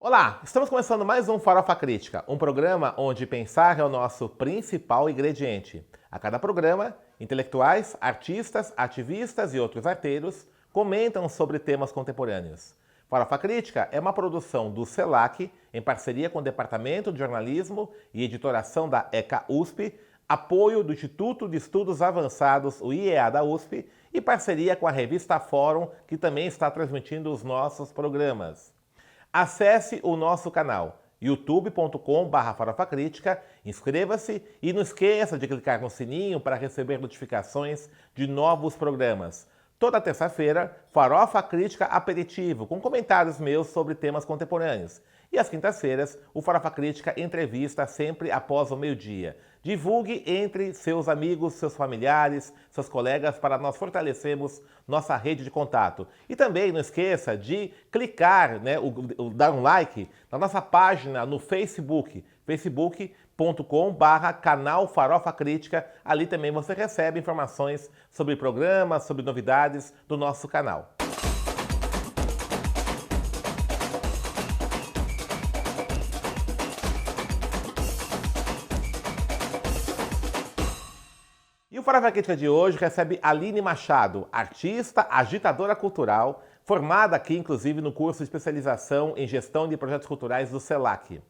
Olá, estamos começando mais um Farofa Crítica, um programa onde pensar é o nosso principal ingrediente. A cada programa, intelectuais, artistas, ativistas e outros arteiros comentam sobre temas contemporâneos. Farofa Crítica é uma produção do CELAC, em parceria com o Departamento de Jornalismo e Editoração da ECA USP, apoio do Instituto de Estudos Avançados, o IEA da USP, e parceria com a revista Fórum, que também está transmitindo os nossos programas. Acesse o nosso canal youtube.com/farofacrítica, inscreva-se e não esqueça de clicar no sininho para receber notificações de novos programas. Toda terça-feira, Farofa Crítica Aperitivo, com comentários meus sobre temas contemporâneos. E às quintas-feiras, o Farofa Crítica Entrevista, sempre após o meio-dia. Divulgue entre seus amigos, seus familiares, seus colegas, para nós fortalecermos nossa rede de contato. E também não esqueça de clicar, dar um like na nossa página no Facebook, facebook.com/canal Farofa Crítica. Ali também você recebe informações sobre programas, sobre novidades do nosso canal. E o Farofa Crítica de hoje recebe Aline Machado, artista, agitadora cultural, formada aqui inclusive no curso de especialização em gestão de projetos culturais do CELAC.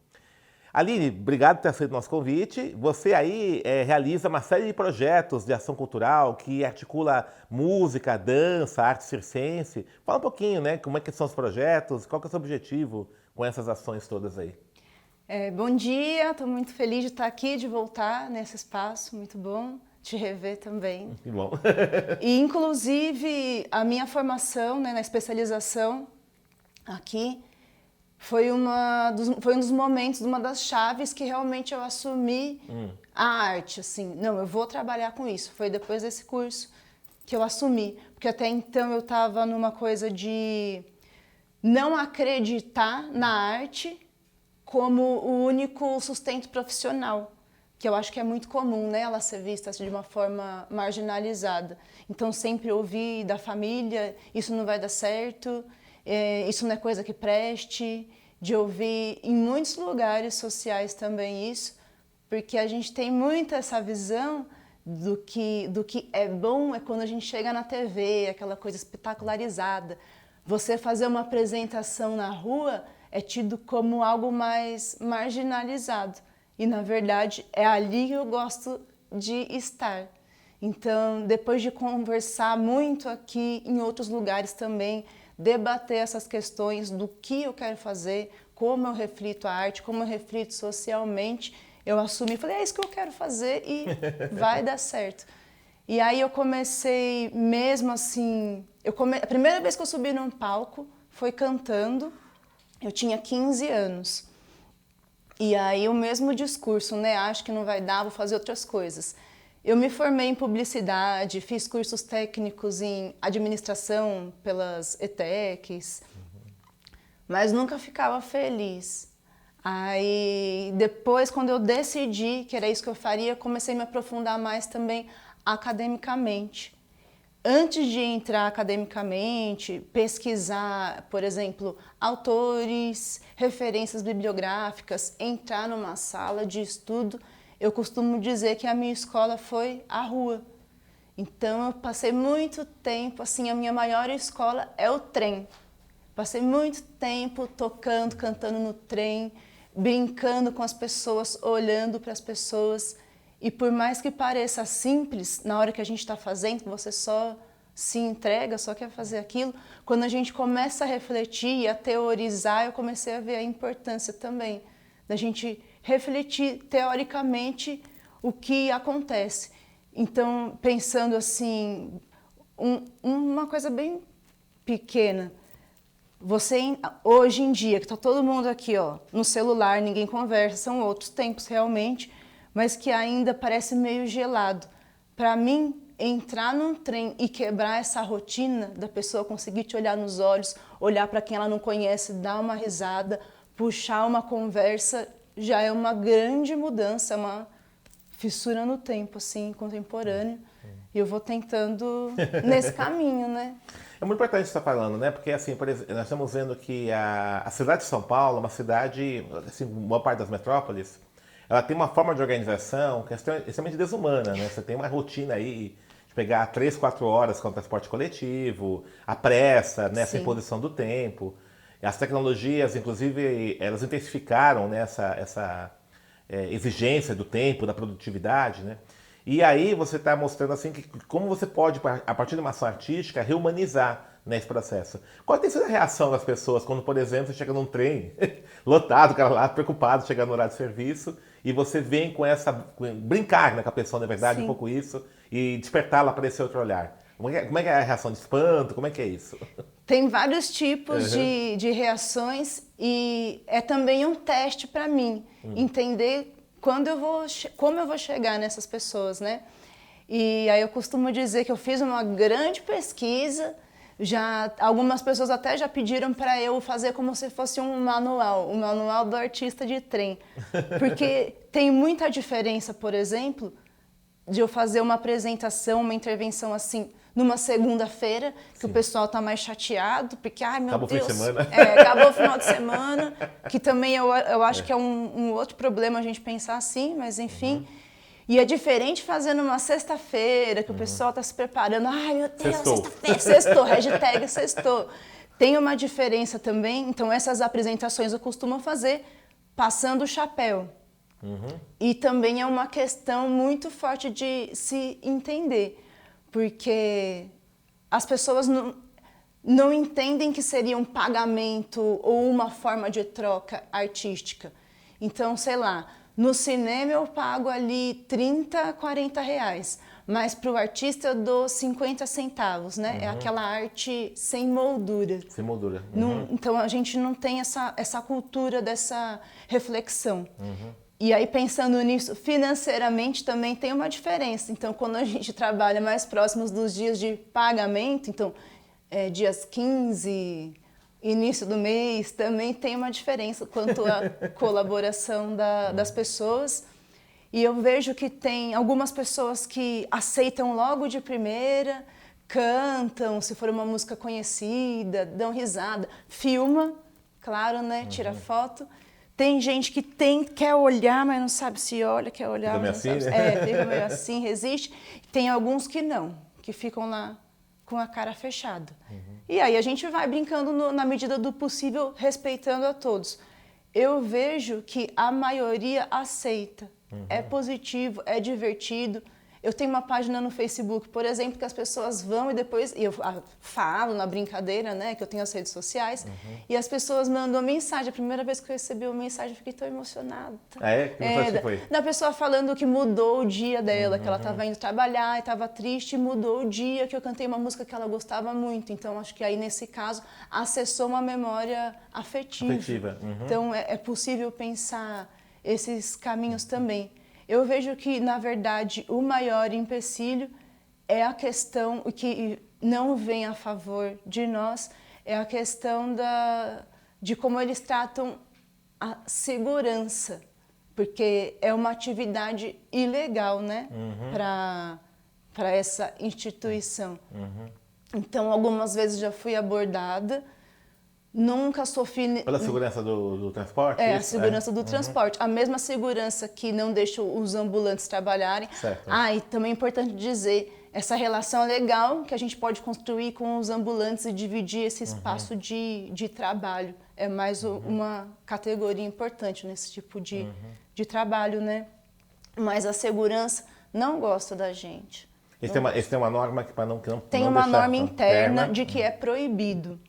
Aline, obrigado por ter aceito o nosso convite. Você aí realiza uma série de projetos de ação cultural que articula música, dança, arte circense. Fala um pouquinho, como é que são os projetos, qual que é o seu objetivo com essas ações todas aí? Bom dia, estou muito feliz de estar aqui, de voltar nesse espaço, muito bom te rever também. Que bom. E inclusive a minha formação, na especialização aqui, foi um dos momentos, uma das chaves que realmente eu assumi a arte, assim, não, eu vou trabalhar com isso. Foi depois desse curso que eu assumi, porque até então eu estava numa coisa de não acreditar na arte como o único sustento profissional, que eu acho que é muito comum, ela ser vista de uma forma marginalizada. Então sempre ouvi da família, isso não vai dar certo, isso não é coisa que preste, de ouvir em muitos lugares sociais também isso, porque a gente tem muito essa visão do que é bom é quando a gente chega na TV, aquela coisa espetacularizada. Você fazer uma apresentação na rua é tido como algo mais marginalizado. E, na verdade, é ali que eu gosto de estar. Então, depois de conversar muito aqui, em outros lugares também, debater essas questões do que eu quero fazer, como eu reflito a arte, como eu reflito socialmente, eu assumi e falei, é isso que eu quero fazer e vai dar certo. E aí eu comecei mesmo assim, a primeira vez que eu subi num palco foi cantando, eu tinha 15 anos. E aí o mesmo discurso, acho que não vai dar, vou fazer outras coisas. Eu me formei em publicidade, fiz cursos técnicos em administração pelas ETECs, mas nunca ficava feliz. Aí depois, quando eu decidi que era isso que eu faria, comecei a me aprofundar mais também academicamente. Antes de entrar academicamente, pesquisar, por exemplo, autores, referências bibliográficas, entrar numa sala de estudo, eu costumo dizer que a minha escola foi a rua. Então eu passei muito tempo, assim, a minha maior escola é o trem. Passei muito tempo tocando, cantando no trem, brincando com as pessoas, olhando para as pessoas. E por mais que pareça simples, na hora que a gente está fazendo, você só se entrega, só quer fazer aquilo, quando a gente começa a refletir e a teorizar, eu comecei a ver a importância também da gente refletir teoricamente o que acontece. Então, pensando assim, uma coisa bem pequena, hoje em dia, que está todo mundo aqui no celular, ninguém conversa, são outros tempos realmente, mas que ainda parece meio gelado. Para mim, entrar num trem e quebrar essa rotina da pessoa conseguir te olhar nos olhos, olhar para quem ela não conhece, dar uma risada, puxar uma conversa, já é uma grande mudança, é uma fissura no tempo, assim, contemporâneo. E eu vou tentando nesse caminho, É muito importante isso que você está falando, né? Porque, assim, por exemplo, nós estamos vendo que a cidade de São Paulo é uma cidade, assim, boa parte das metrópoles, ela tem uma forma de organização que é extremamente desumana, né? Você tem uma rotina aí de pegar 3, 4 horas com o transporte coletivo, a pressa, né? Essa Sim. imposição do tempo. As tecnologias, inclusive, elas intensificaram, né, essa exigência do tempo, da produtividade, né? E aí você está mostrando assim que como você pode, a partir de uma ação artística, rehumanizar, né, esse processo. Qual tem sido a reação das pessoas quando, por exemplo, você chega num trem lotado, o cara lá preocupado, chegando no horário de serviço, e você vem brincar, né, com a pessoa, na verdade, Sim. um pouco isso, e despertá-la para esse outro olhar. Como é que é a reação de espanto? Como é que é isso? Tem vários tipos de reações e é também um teste para mim, entender como eu vou chegar nessas pessoas, né? E aí eu costumo dizer que eu fiz uma grande pesquisa, já algumas pessoas até já pediram para eu fazer como se fosse um manual do artista de trem, porque tem muita diferença, por exemplo, de eu fazer uma apresentação, uma intervenção assim, numa segunda-feira, que o pessoal tá mais chateado, porque, ai meu Acabou Deus, o fim de semana. acabou o final de semana, que também eu acho que é um outro problema a gente pensar assim, mas enfim. E é diferente fazer numa sexta-feira, que o pessoal tá se preparando, ai meu Deus, Sextou. sexta-feira, sextou, hashtag sextou. Tem uma diferença também, então essas apresentações eu costumo fazer passando o chapéu. E também é uma questão muito forte de se entender, porque as pessoas não entendem que seria um pagamento ou uma forma de troca artística. Então, sei lá, no cinema eu pago ali 30, 40 reais, mas para o artista eu dou 50 centavos, né? É aquela arte sem moldura. Sem moldura. Então a gente não tem essa cultura dessa reflexão. E aí, pensando nisso, financeiramente também tem uma diferença. Então, quando a gente trabalha mais próximos dos dias de pagamento, então, dias 15, início do mês, também tem uma diferença quanto à colaboração das pessoas. E eu vejo que tem algumas pessoas que aceitam logo de primeira, cantam, se for uma música conhecida, dão risada, filma, claro, né? Tira foto. Tem gente que quer olhar, mas não sabe se olha, quer olhar, Fica meio mas não assim, sabe. né? Fica meio assim, resiste. Tem alguns que não, que ficam lá com a cara fechada. E aí a gente vai brincando na medida do possível, respeitando a todos. Eu vejo que a maioria aceita. É positivo, é divertido. Eu tenho uma página no Facebook, por exemplo, que as pessoas vão e depois... eu falo na brincadeira, né, que eu tenho as redes sociais, e as pessoas mandam mensagem. A primeira vez que eu recebi uma mensagem, eu fiquei tão emocionada. Ah, é? Que mensagem que foi? Da pessoa falando que mudou o dia dela, que ela estava indo trabalhar e estava triste, e mudou o dia, que eu cantei uma música que ela gostava muito. Então, acho que aí, nesse caso, acessou uma memória afetiva. Então, é possível pensar esses caminhos também. Eu vejo que, na verdade, o maior empecilho é a questão, o que não vem a favor de nós, é a questão de como eles tratam a segurança, porque é uma atividade ilegal, né, para essa instituição. Então, algumas vezes já fui abordada, nunca sofri... Pela segurança do transporte? a isso? segurança do transporte. A mesma segurança que não deixa os ambulantes trabalharem. Certo. E também é importante dizer, essa relação legal que a gente pode construir com os ambulantes e dividir esse espaço de trabalho. É mais uma categoria importante nesse tipo de trabalho, né? Mas a segurança não gosta da gente. Esse tem uma norma que para não Tem não uma deixar norma interna de que é proibido.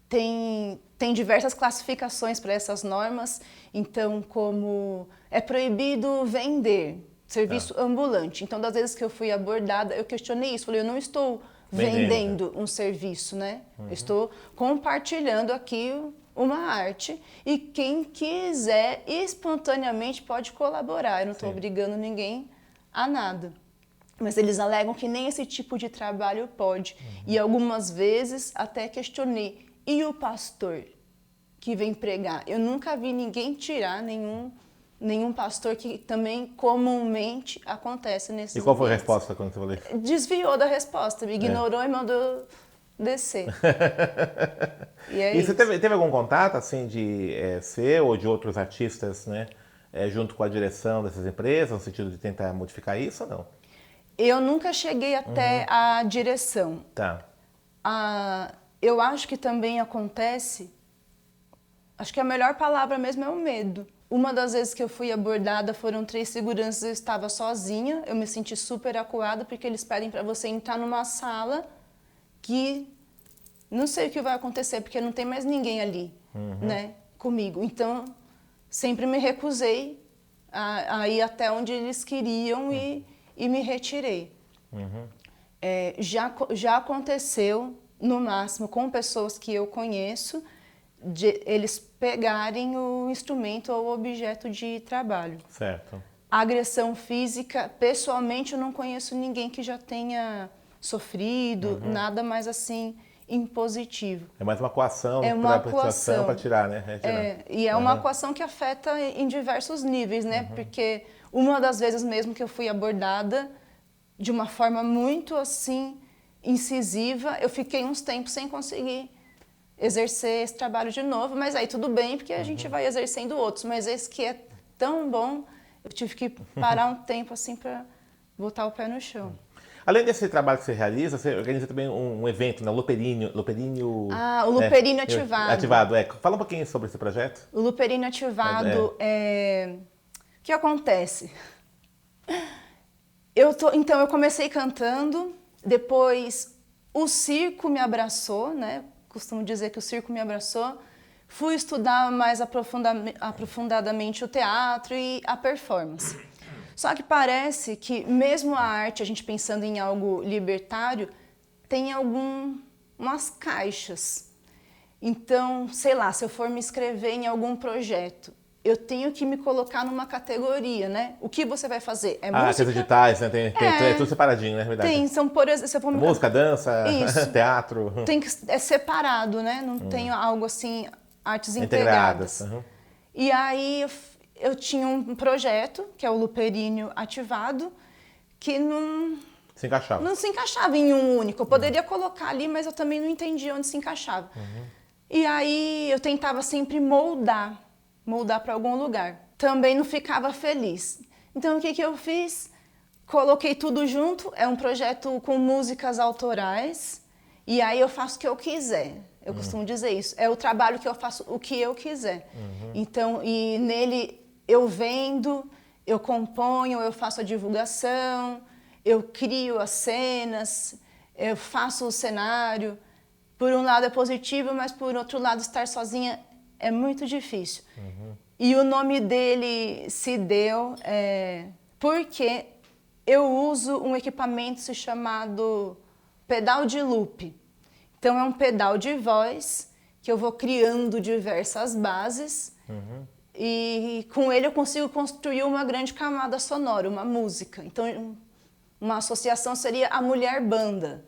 Tem diversas classificações para essas normas, então como é proibido vender serviço ambulante. Então, das vezes que eu fui abordada, eu questionei isso, falei, eu não estou vendendo um serviço, né? Eu estou compartilhando aqui uma arte e quem quiser espontaneamente pode colaborar, eu não estou obrigando ninguém a nada. Mas eles alegam que nem esse tipo de trabalho pode. E algumas vezes até questionei, e o pastor que vem pregar? Eu nunca vi ninguém tirar nenhum nenhum pastor, que também comumente acontece nesses E qual foi a ambientes. resposta quando você falou isso? Desviou da resposta, me ignorou e mandou descer. E é E você isso. teve algum contato, assim, de seu ou de outros artistas, né, junto com a direção dessas empresas, no sentido de tentar modificar isso ou não? Eu nunca cheguei até a direção. Tá. Eu acho que também acontece, acho que a melhor palavra mesmo é o medo. Uma das vezes que eu fui abordada foram 3 seguranças, eu estava sozinha, eu me senti super acuada porque eles pedem para você entrar numa sala que não sei o que vai acontecer porque não tem mais ninguém ali, né, comigo. Então, sempre me recusei a ir até onde eles queriam e me retirei. Já aconteceu, no máximo, com pessoas que eu conheço, de eles pegarem o instrumento ou o objeto de trabalho. Certo. Agressão física, pessoalmente eu não conheço ninguém que já tenha sofrido, nada mais assim impositivo. É mais uma coação É uma para tirar, né? E é uma coação que afeta em diversos níveis, né? Porque uma das vezes mesmo que eu fui abordada de uma forma muito assim incisiva, eu fiquei uns tempos sem conseguir exercer esse trabalho de novo, mas aí tudo bem, porque a gente vai exercendo outros, mas esse que é tão bom, eu tive que parar um tempo assim para botar o pé no chão. Além desse trabalho que você realiza, você organiza também um evento, né? Luperínio. O Luperínio Ativado. Ativado, Fala um pouquinho sobre esse projeto. O Luperínio Ativado, o que acontece? Então, eu comecei cantando, depois o circo me abraçou, né? Costumo dizer que o circo me abraçou. Fui estudar mais aprofundadamente o teatro e a performance. Só que parece que mesmo a arte, a gente pensando em algo libertário, tem umas caixas. Então, sei lá, se eu for me inscrever em algum projeto, eu tenho que me colocar numa categoria, né? O que você vai fazer? É música? As editais, né? Tem tudo separadinho, né? Verdade. Tem, são, por exemplo, se eu for... Música, dança, Isso. teatro. É separado, né? Não tem algo assim, artes integradas. E aí eu tinha um projeto, que é o Luperínio Ativado, que não se encaixava em um único. Eu poderia colocar ali, mas eu também não entendia onde se encaixava. E aí eu tentava sempre moldar para algum lugar. Também não ficava feliz. Então o que eu fiz? Coloquei tudo junto, é um projeto com músicas autorais, e aí eu faço o que eu quiser. Eu costumo dizer isso. É o trabalho que eu faço o que eu quiser. Então, e nele eu vendo, eu componho, eu faço a divulgação, eu crio as cenas, eu faço o cenário. Por um lado é positivo, mas por outro lado estar sozinha é muito difícil. E o nome dele se deu porque eu uso um equipamento chamado pedal de loop. Então é um pedal de voz que eu vou criando diversas bases e com ele eu consigo construir uma grande camada sonora, uma música. Então uma associação seria a mulher banda.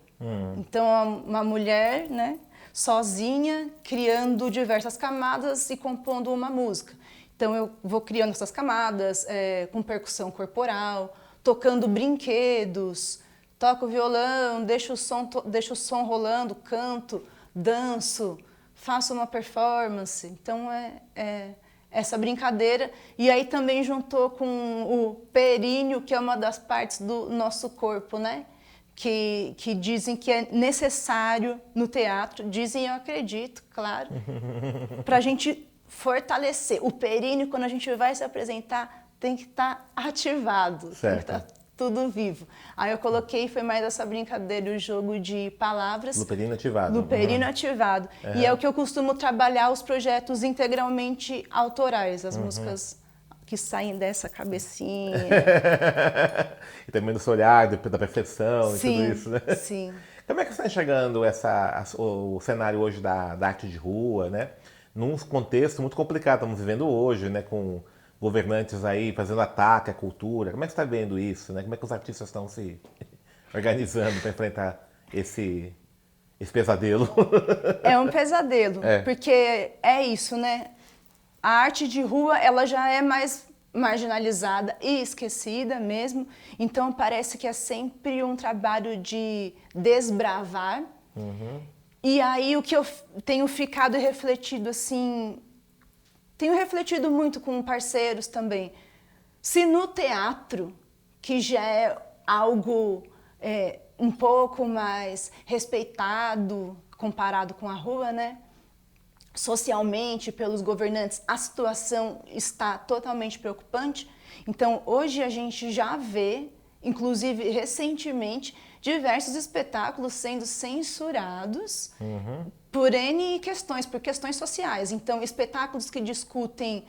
Então uma mulher, né, sozinha, criando diversas camadas e compondo uma música. Então eu vou criando essas camadas com percussão corporal, tocando brinquedos, toco violão, deixo o som rolando, canto, danço, faço uma performance. Então é essa brincadeira. E aí também juntou com o períneo, que é uma das partes do nosso corpo, né? Que dizem que é necessário no teatro, dizem, eu acredito, claro, para a gente fortalecer. O períneo, quando a gente vai se apresentar, tem que estar ativado, certo. Tem que estar tudo vivo. Aí eu coloquei, foi mais essa brincadeira, o jogo de palavras. Luperínio Ativado. Luperínio Ativado. E é o que eu costumo trabalhar, os projetos integralmente autorais, as músicas que saem dessa cabecinha. E também do seu olhar, da perfeição e tudo isso, né? Sim. Como é que você está enxergando o cenário hoje da arte de rua, né? Num contexto muito complicado, estamos vivendo hoje, né? Com governantes aí fazendo ataque à cultura. Como é que você está vendo isso, né? Como é que os artistas estão se organizando para enfrentar esse pesadelo? É um pesadelo, porque é isso, né? A arte de rua, ela já é mais marginalizada e esquecida mesmo. Então parece que é sempre um trabalho de desbravar. E aí o que eu tenho ficado e refletido assim, tenho refletido muito com parceiros também. Se no teatro, que já é algo um pouco mais respeitado comparado com a rua, né? Socialmente, pelos governantes, a situação está totalmente preocupante. Então, hoje a gente já vê, inclusive recentemente, diversos espetáculos sendo censurados por N questões, por questões sociais. Então, espetáculos que discutem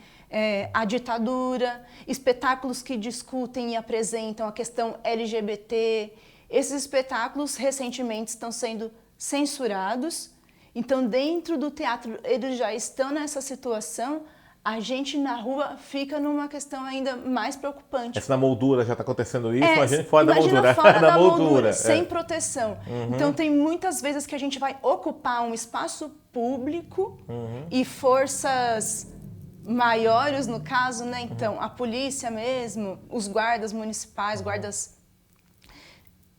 a ditadura, espetáculos que discutem e apresentam a questão LGBT. Esses espetáculos recentemente estão sendo censurados. Então, dentro do teatro, eles já estão nessa situação. A gente na rua fica numa questão ainda mais preocupante. Essa na moldura já está acontecendo isso, imagina fora da imagina moldura. fora da moldura, moldura, sem proteção. Então, tem muitas vezes que a gente vai ocupar um espaço público e forças maiores, no caso, né? Então, a polícia mesmo, os guardas municipais, guardas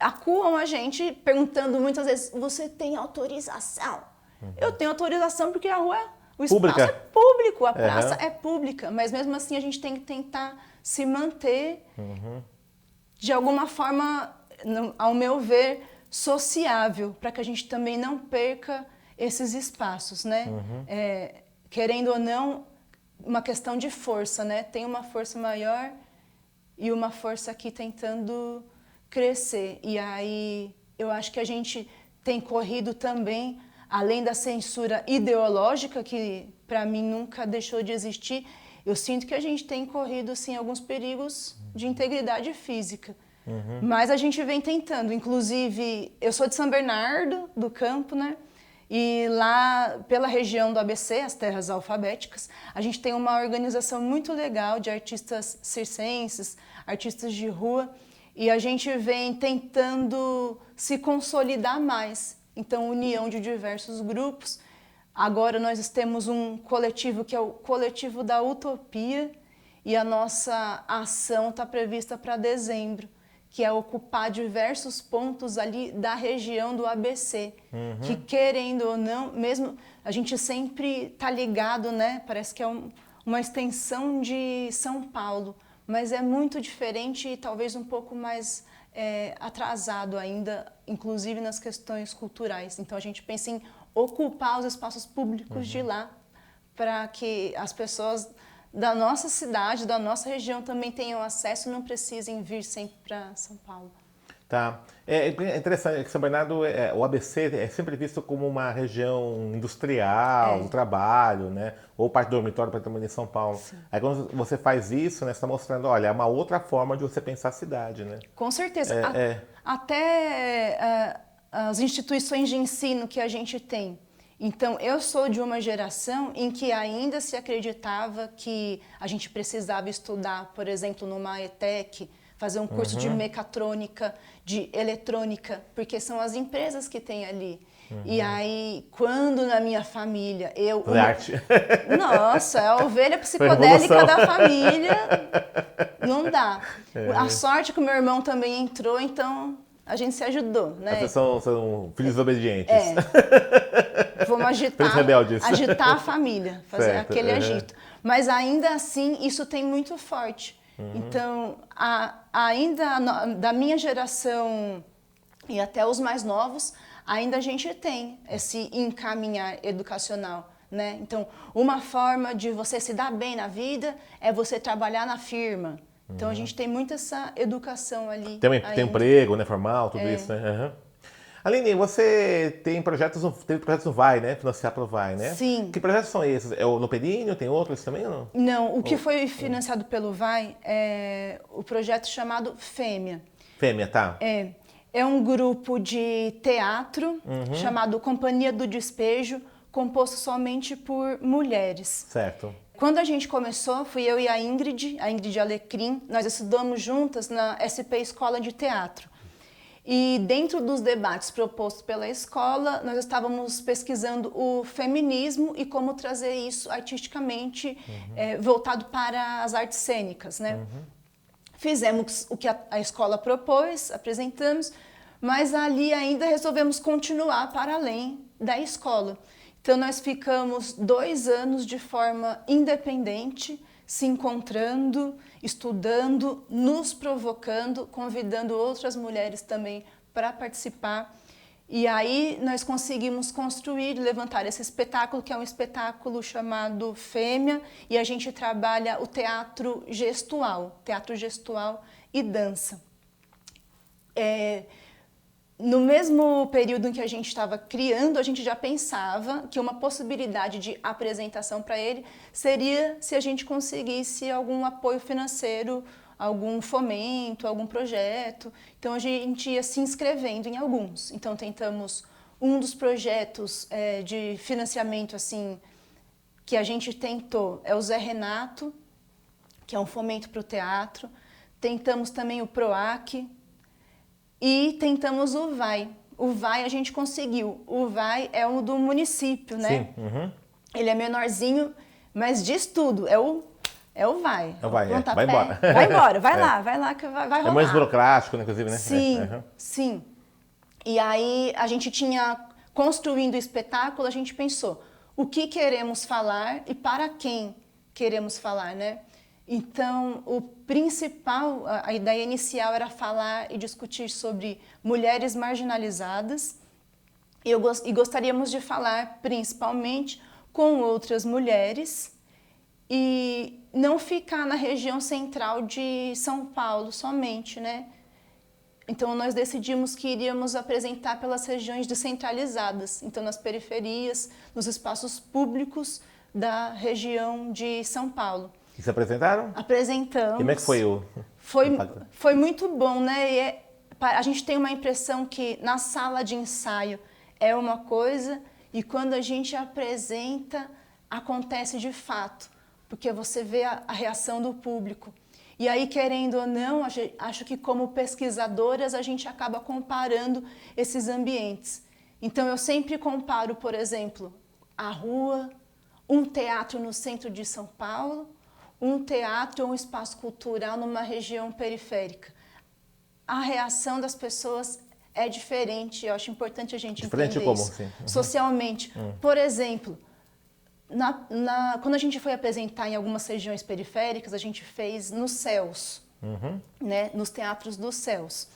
acuam a gente perguntando muitas vezes, você tem autorização? Eu tenho autorização porque a rua, o espaço Pública. é público, a praça é pública, mas mesmo assim a gente tem que tentar se manter de alguma forma, ao meu ver, sociável, para que a gente também não perca esses espaços, né? Querendo ou não, uma questão de força, né? Tem uma força maior e uma força aqui tentando crescer. E aí eu acho que a gente tem corrido também, além da censura ideológica, que para mim nunca deixou de existir, eu sinto que a gente tem corrido sim alguns perigos de integridade física. Mas a gente vem tentando. Inclusive, eu sou de São Bernardo do Campo, né? E lá, pela região do ABC, as Terras Alfabéticas, a gente tem uma organização muito legal de artistas circenses, artistas de rua, e a gente vem tentando se consolidar mais. Então, união de diversos grupos. Agora nós temos um coletivo que é o Coletivo da Utopia e a nossa ação está prevista para dezembro, que é ocupar diversos pontos ali da região do ABC, que querendo ou não, mesmo a gente sempre está ligado, né? Parece que é uma extensão de São Paulo, mas é muito diferente e talvez um pouco mais atrasado ainda, inclusive nas questões culturais. Então a gente pensa em ocupar os espaços públicos de lá para que as pessoas da nossa cidade, da nossa região também tenham acesso e não precisem vir sempre para São Paulo. Tá. É interessante que São Bernardo, o ABC é sempre visto como uma região industrial, do trabalho, né? Ou parte do dormitório para também em São Paulo. Sim. Aí quando você faz isso, né, você está mostrando, olha, é uma outra forma de você pensar a cidade, né? Com certeza. Até as instituições de ensino que a gente tem. Então, eu sou de uma geração em que ainda se acreditava que a gente precisava estudar, por exemplo, numa ETEC, fazer um curso de mecatrônica, de eletrônica, porque são as empresas que tem ali. E aí, quando na minha família, arte. Nossa, é a ovelha psicodélica da família, não dá. A sorte é que o meu irmão também entrou, então a gente se ajudou, né? Vocês são filhos obedientes. Vamos agitar a família, fazer aquele agito. Mas ainda assim, isso tem muito forte. Então, ainda da minha geração e até os mais novos, ainda a gente tem esse encaminhar educacional, né? Então, uma forma de você se dar bem na vida é você trabalhar na firma. Então, a gente tem muito essa educação ali. Tem emprego, né, formal, tudo isso, né? Aline, você teve projetos no Vai, né? Financiado pelo Vai, né? Sim. Que projetos são esses? É o No Períneo? Tem outros também ou não? Não, o que foi financiado pelo Vai é o projeto chamado Fêmea. Fêmea, tá. É um grupo de teatro chamado Companhia do Despejo, composto somente por mulheres. Certo. Quando a gente começou, fui eu e a Ingrid Alecrim, nós estudamos juntas na SP Escola de Teatro. E dentro dos debates propostos pela escola, nós estávamos pesquisando o feminismo e como trazer isso artisticamente, voltado para as artes cênicas, né? Fizemos o que a escola propôs, apresentamos, mas ali ainda resolvemos continuar para além da escola. Então nós ficamos 2 anos de forma independente, se encontrando, estudando, nos provocando, convidando outras mulheres também para participar. E aí nós conseguimos construir, levantar esse espetáculo, que é um espetáculo chamado Fêmea, e a gente trabalha o teatro gestual e dança. No mesmo período em que a gente estava criando, a gente já pensava que uma possibilidade de apresentação para ele seria se a gente conseguisse algum apoio financeiro, algum fomento, algum projeto. Então a gente ia se inscrevendo em alguns. Então tentamos um dos projetos de financiamento assim que a gente tentou é o Zé Renato, que é um fomento para o teatro. Tentamos também o PROAC. E tentamos o VAI. O VAI a gente conseguiu. O VAI é o do município, né? Sim. Ele é menorzinho, mas diz tudo. É o VAI. É o VAI, vai embora. Vai embora, vai lá que vai rolar. É mais burocrático, né, inclusive, né? Sim, sim. E aí a gente construindo o espetáculo, a gente pensou, o que queremos falar e para quem queremos falar, né? Então, o principal, a ideia inicial era falar e discutir sobre mulheres marginalizadas e gostaríamos de falar principalmente com outras mulheres e não ficar na região central de São Paulo somente, né? Então, nós decidimos que iríamos apresentar pelas regiões descentralizadas, então nas periferias, nos espaços públicos da região de São Paulo. E se apresentaram? Apresentamos. E como é que foi o... Foi muito bom, né? E a gente tem uma impressão que na sala de ensaio é uma coisa e quando a gente apresenta, acontece de fato, porque você vê a reação do público. E aí, querendo ou não, acho que como pesquisadoras a gente acaba comparando esses ambientes. Então eu sempre comparo, por exemplo, a rua, um teatro no centro de São Paulo, um teatro ou um espaço cultural numa região periférica. A reação das pessoas é diferente, eu acho importante a gente diferente entender como? isso. Sim. Socialmente. Por exemplo, quando a gente foi apresentar em algumas regiões periféricas, a gente fez nos céus, né? Nos teatros dos céus.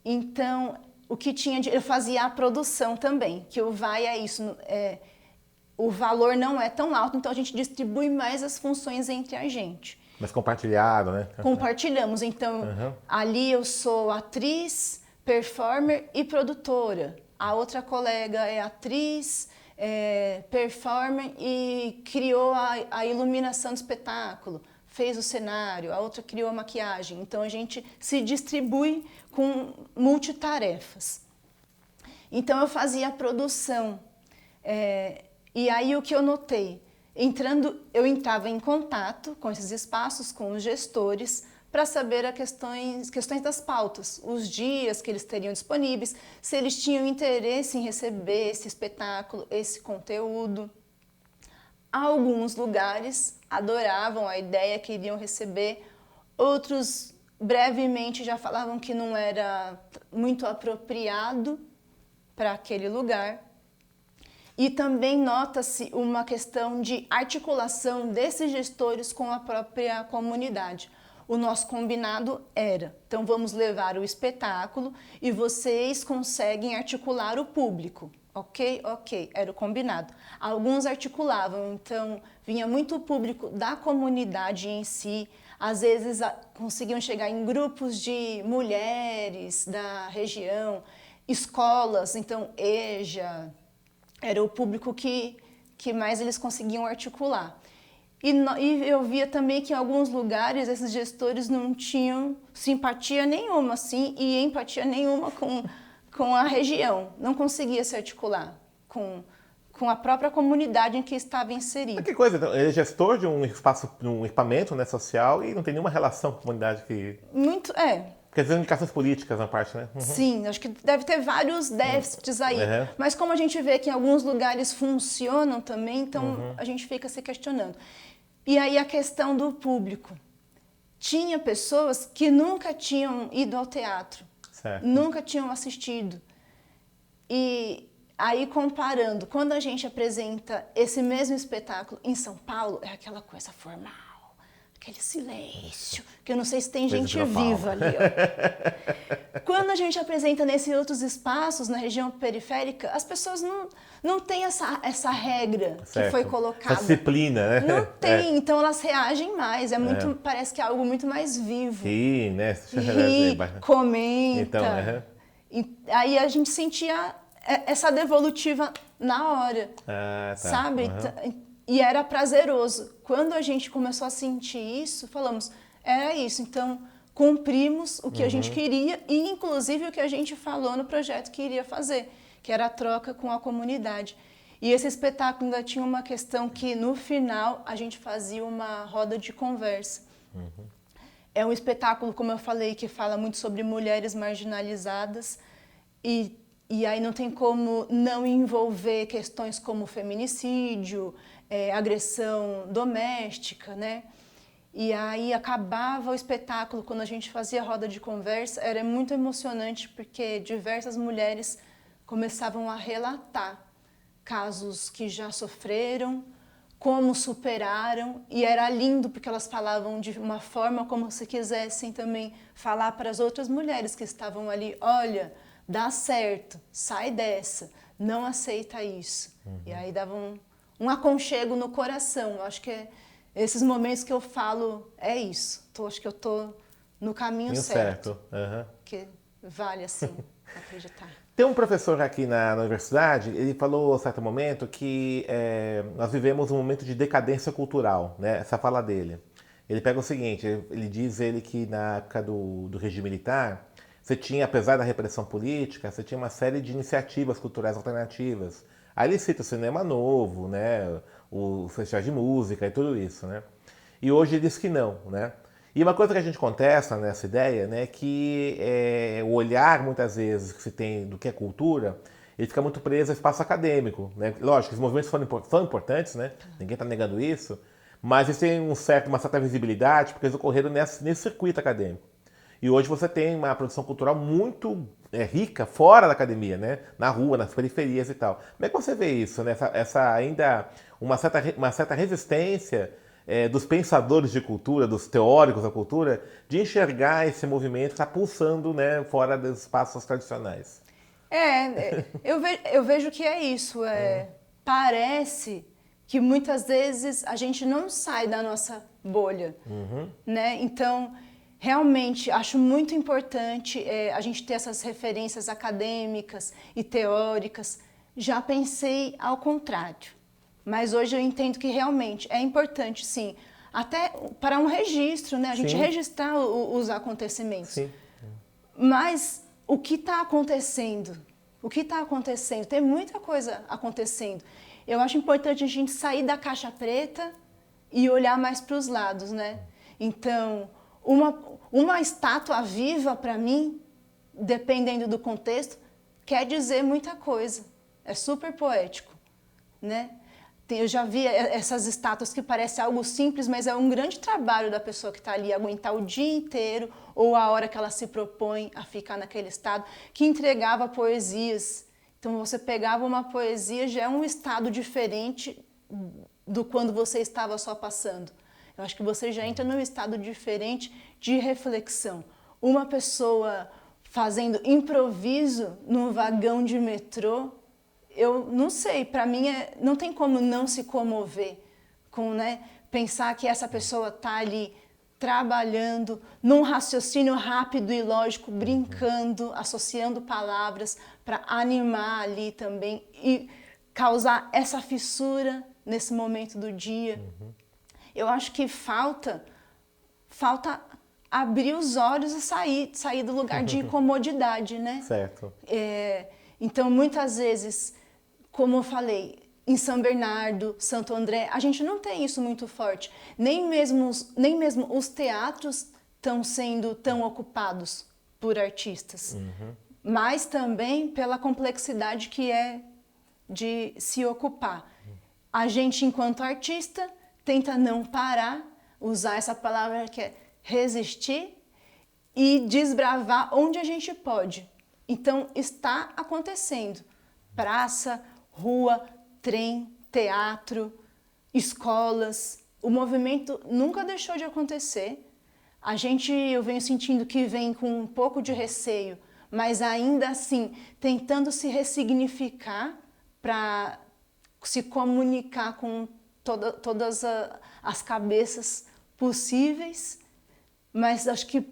Então, o que tinha eu fazia a produção também, que o VAI é isso, o valor não é tão alto, então a gente distribui mais as funções entre a gente. Mas compartilhado, né? Compartilhamos, então ali eu sou atriz, performer e produtora. A outra colega é atriz, performer e criou a iluminação do espetáculo, fez o cenário, a outra criou a maquiagem. Então a gente se distribui com multitarefas. Então eu fazia a produção. E aí o que eu notei? Eu entrava em contato com esses espaços, com os gestores, para saber questões das pautas, os dias que eles teriam disponíveis, se eles tinham interesse em receber esse espetáculo, esse conteúdo. Alguns lugares adoravam a ideia, queriam receber, outros brevemente já falavam que não era muito apropriado para aquele lugar. E também nota-se uma questão de articulação desses gestores com a própria comunidade. O nosso combinado era, então vamos levar o espetáculo e vocês conseguem articular o público. Ok, era o combinado. Alguns articulavam, então vinha muito público da comunidade em si, às vezes conseguiam chegar em grupos de mulheres da região, escolas, então EJA, era o público que mais eles conseguiam articular. E eu via também que em alguns lugares esses gestores não tinham simpatia nenhuma, assim, e empatia nenhuma com a região. Não conseguia se articular com a própria comunidade em que estava inserido. Mas que coisa, então, ele é gestor de um espaço, de um equipamento, né, social e não tem nenhuma relação com a comunidade que... Porque às vezes indicações políticas na parte, né? Sim, acho que deve ter vários déficits aí. Mas como a gente vê que em alguns lugares funcionam também, então a gente fica se questionando. E aí a questão do público. Tinha pessoas que nunca tinham ido ao teatro, Certo. nunca tinham assistido. E aí comparando, quando a gente apresenta esse mesmo espetáculo em São Paulo, é aquela coisa formal. Aquele silêncio, que eu não sei se tem gente viva ali. Ó. Quando a gente apresenta nesses outros espaços, na região periférica, as pessoas não têm essa regra que foi colocada. Essa disciplina, né? Não tem, então elas reagem mais. Parece que é algo muito mais vivo. Ri, né? Ri, comenta. Então, E aí a gente sentia essa devolutiva na hora, sabe? E era prazeroso. Quando a gente começou a sentir isso, falamos, era isso. Então, cumprimos o que a gente queria e, inclusive, o que a gente falou no projeto que iria fazer, que era a troca com a comunidade. E esse espetáculo ainda tinha uma questão que, no final, a gente fazia uma roda de conversa. É um espetáculo, como eu falei, que fala muito sobre mulheres marginalizadas e aí não tem como não envolver questões como feminicídio, agressão doméstica, né? E aí acabava o espetáculo, quando a gente fazia roda de conversa, era muito emocionante porque diversas mulheres começavam a relatar casos que já sofreram, como superaram, e era lindo porque elas falavam de uma forma como se quisessem também falar para as outras mulheres que estavam ali, olha, dá certo, sai dessa, não aceita isso. E aí davam um aconchego no coração. Eu acho que esses momentos que eu falo, é isso. Acho que eu estou no caminho certo. Que vale, assim, acreditar. Tem um professor aqui na universidade, ele falou, a certo momento, que nós vivemos um momento de decadência cultural, né? Essa fala dele. Ele pega o seguinte, ele diz que na época do regime militar, você tinha, apesar da repressão política, você tinha uma série de iniciativas culturais alternativas. Aí ele cita o cinema novo, né, o festival de música e tudo isso, né? E hoje ele diz que não, né? E uma coisa que a gente contesta nessa ideia, né, que o olhar, muitas vezes, que se tem do que é cultura, ele fica muito preso ao espaço acadêmico, né? Lógico, os movimentos foram importantes, né? Ninguém está negando isso, mas eles têm uma certa visibilidade porque eles ocorreram nesse circuito acadêmico. E hoje você tem uma produção cultural muito rica fora da academia, né? Na rua, nas periferias e tal. Como é que você vê isso, né? Essa ainda uma certa resistência dos pensadores de cultura, dos teóricos da cultura, de enxergar esse movimento que está pulsando, né, fora dos espaços tradicionais? Eu vejo que é isso. Parece que muitas vezes a gente não sai da nossa bolha, né? Então, realmente, acho muito importante a gente ter essas referências acadêmicas e teóricas. Já pensei ao contrário, mas hoje eu entendo que realmente é importante, sim, até para um registro, né? A gente registrar os acontecimentos. Sim. Mas o que está acontecendo? O que está acontecendo? Tem muita coisa acontecendo. Eu acho importante a gente sair da caixa preta e olhar mais para os lados, né? Então, uma estátua viva, para mim, dependendo do contexto, quer dizer muita coisa. É super poético, né? Eu já vi essas estátuas que parecem algo simples, mas é um grande trabalho da pessoa que está ali, aguentar o dia inteiro ou a hora que ela se propõe a ficar naquele estado, que entregava poesias. Então, você pegava uma poesia, já é um estado diferente do quando você estava só passando. Eu acho que você já entra num estado diferente de reflexão. Uma pessoa fazendo improviso num vagão de metrô, eu não sei, para mim não tem como não se comover com, né, pensar que essa pessoa está ali trabalhando num raciocínio rápido e lógico, brincando, associando palavras para animar ali também e causar essa fissura nesse momento do dia. Eu acho que falta abrir os olhos e sair do lugar de comodidade, né? Certo. Então, muitas vezes, como eu falei, em São Bernardo, Santo André, a gente não tem isso muito forte. Nem mesmo os teatros estão sendo tão ocupados por artistas, mas também pela complexidade que é de se ocupar. A gente, enquanto artista, tenta não parar, usar essa palavra que é resistir e desbravar onde a gente pode. Então, está acontecendo. Praça, rua, trem, teatro, escolas. O movimento nunca deixou de acontecer. Eu venho sentindo que vem com um pouco de receio, mas ainda assim, tentando se ressignificar para se comunicar com todas as cabeças possíveis, mas acho que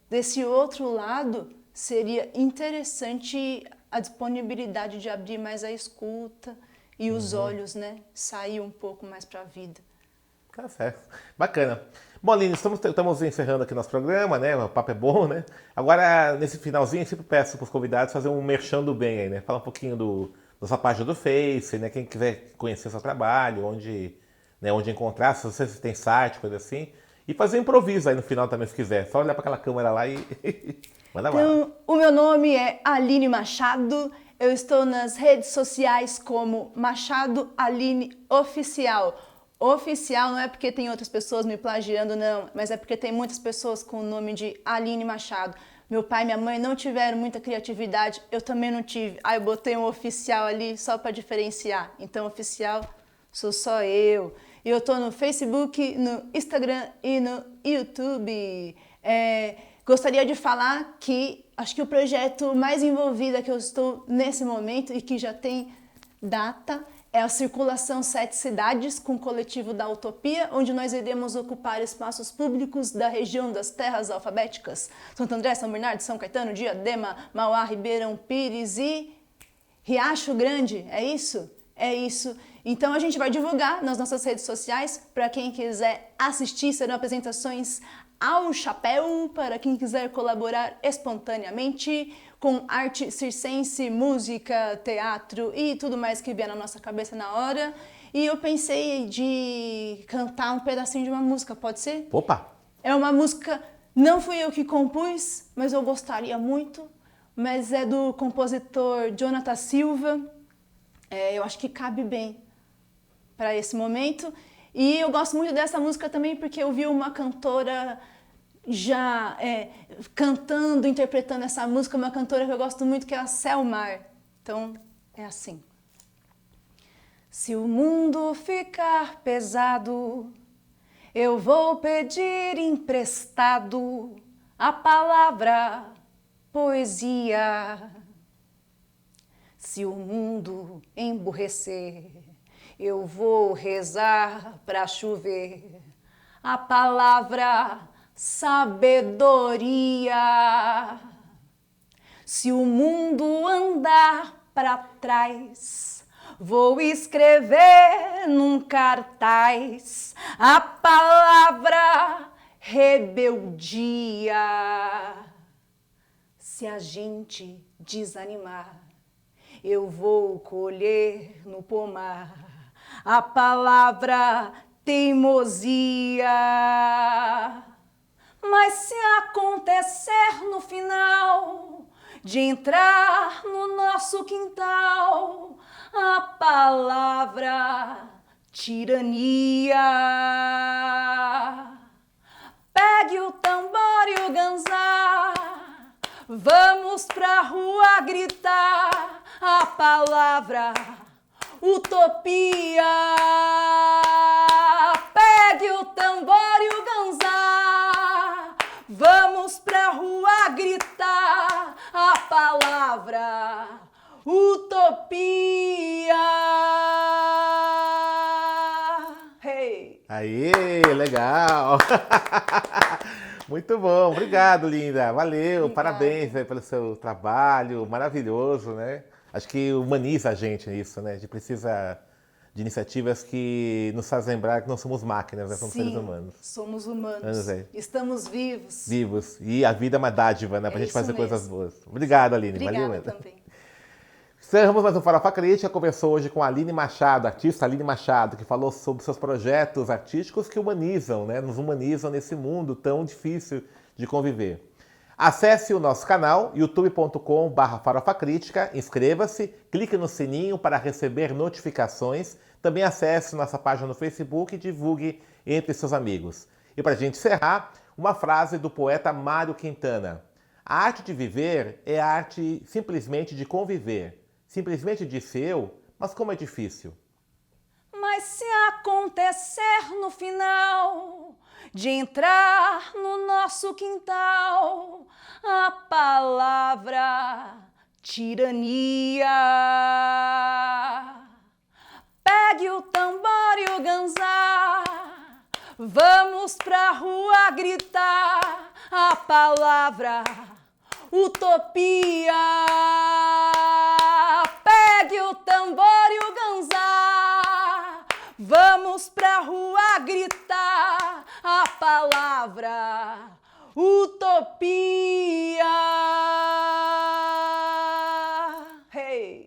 desse outro lado seria interessante a disponibilidade de abrir mais a escuta e os olhos, né? Sair um pouco mais para a vida. Tá certo. Bacana. Bom, Aline, estamos encerrando aqui nosso programa, né? O papo é bom, né? Agora, nesse finalzinho, eu sempre peço para os convidados fazer um merchan do bem aí, né? Falar um pouquinho da sua página do Face, né? Quem quiser conhecer o seu trabalho, onde encontrar, se você tem site, coisa assim. E fazer um improviso aí no final também, se quiser. Só olhar para aquela câmera lá e manda lá. Então, o meu nome é Aline Machado. Eu estou nas redes sociais como Machado Aline Oficial. Oficial não é porque tem outras pessoas me plagiando, não, mas é porque tem muitas pessoas com o nome de Aline Machado. Meu pai e minha mãe não tiveram muita criatividade, eu também não tive. Aí eu botei um oficial ali só para diferenciar. Então, oficial sou só eu. E eu tô no Facebook, no Instagram e no YouTube. Gostaria de falar que acho que o projeto mais envolvido que eu estou nesse momento e que já tem data é a Circulação 7 Cidades com o coletivo da Utopia, onde nós iremos ocupar espaços públicos da região das terras alfabéticas. Santo André, São Bernardo, São Caetano, Diadema, Mauá, Ribeirão Pires e Riacho Grande. É isso? É isso. Então a gente vai divulgar nas nossas redes sociais para quem quiser assistir. Serão apresentações ao chapéu para quem quiser colaborar espontaneamente com arte circense, música, teatro e tudo mais que vier na nossa cabeça na hora. E eu pensei de cantar um pedacinho de uma música, pode ser? Opa! É uma música, não fui eu que compus, mas eu gostaria muito, mas é do compositor Jonathan Silva. Eu acho que cabe bem para esse momento. E eu gosto muito dessa música também porque eu vi uma cantora já cantando, interpretando essa música, uma cantora que eu gosto muito, que é a Selmar. Então, é assim. Se o mundo ficar pesado, eu vou pedir emprestado a palavra poesia. Se o mundo emburrecer, eu vou rezar para chover a palavra sabedoria. Se o mundo andar para trás, vou escrever num cartaz a palavra rebeldia. Se a gente desanimar, eu vou colher no pomar a palavra teimosia. Mas se acontecer no final de entrar no nosso quintal a palavra tirania, pegue o tambor e o ganzá, vamos pra rua gritar a palavra utopia. Pegue o tambor e o ganzá, vamos pra rua gritar a palavra utopia. Hey. Aê, legal! Muito bom, obrigado, linda. Valeu, Obrigada. Parabéns pelo seu trabalho, maravilhoso, né? Acho que humaniza a gente isso, né? A gente precisa de iniciativas que nos fazem lembrar que não somos máquinas, né? Somos seres humanos. Somos humanos. Estamos vivos. Vivos. E a vida é uma dádiva, né? Pra gente fazer isso mesmo. coisas boas. Obrigado, Aline. Obrigada Valeu mesmo. também. Encerramos mais um Farofa Crítica. Conversou hoje com a Aline Machado, artista Aline Machado, que falou sobre seus projetos artísticos que humanizam, né? Nos humanizam nesse mundo tão difícil de conviver. Acesse o nosso canal youtube.com/farofacrítica, inscreva-se, clique no sininho para receber notificações, também acesse nossa página no Facebook e divulgue entre seus amigos. E para a gente encerrar, uma frase do poeta Mário Quintana: a arte de viver é a arte simplesmente de conviver. Simplesmente disse eu, mas como é difícil. Mas se acontecer no final de entrar no nosso quintal a palavra tirania, pegue o tambor e o ganzá, vamos pra rua gritar a palavra utopia. Pegue o tambor e o ganzá, vamos pra rua gritar a palavra utopia.